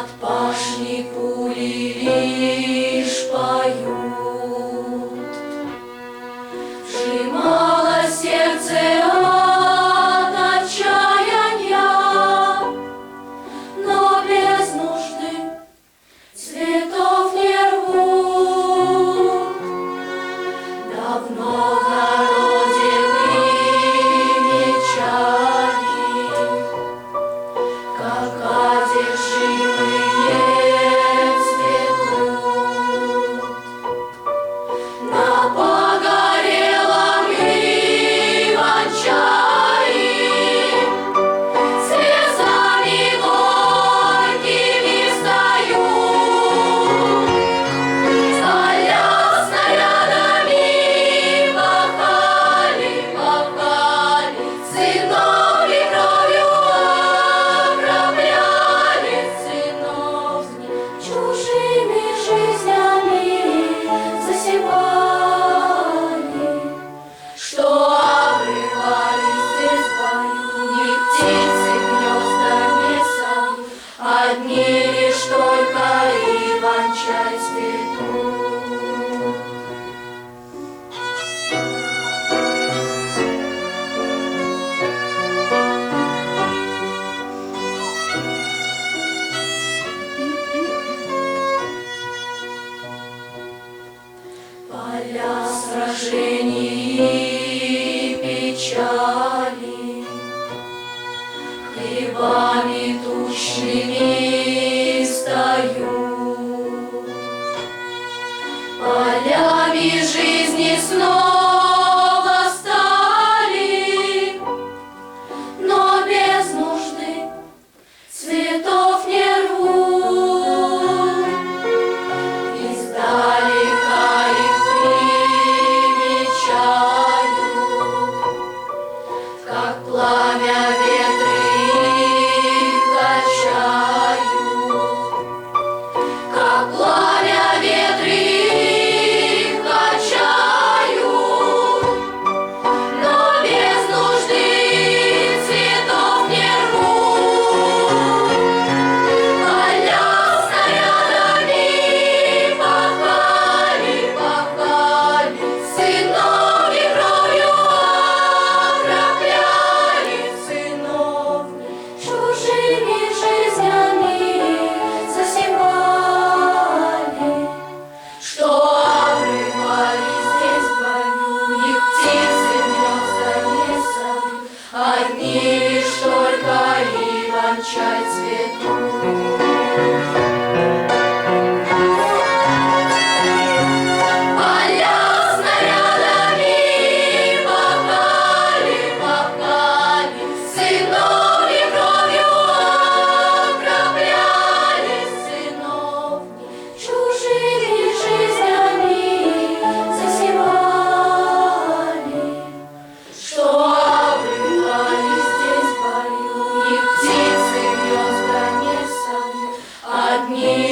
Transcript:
Над пашней пули лишь поют. Сжимало сердце от отчаяния, но без нужды цветов не рвут. Давно в народе примечали, как одержимые цветут. На погорелом иван-чае слезами горькими встают. Сталя снарядами махали, махали, сынов и кровью окропляли, сынов чужими жизнями засевали, что обрывались здесь в бою. Ни птицы гнезда не соют, одни лишь только иван-чай цветут. Поля сражений и печали хлебами тучными встают. Полями жизни снова стали, но без нужды цветов не рвут. Издалека их примечают, как пламя ветры их качают, как пламя ветры их качают, но без нужды цветов не рвут. Поля снарядами пахали, пахали, сынов и кровью окропляли, сынов чужими жизнями засевали, что обрывались здесь в бою. Их птицы гнезда не соют, одни лишь только иван-чай цветут. Поля снарядами махали, махали, сынов и кровью окропляли, сынов чужими жизнями засевали, что обрывались здесь в бою. Их птицы гнезда не соют, одни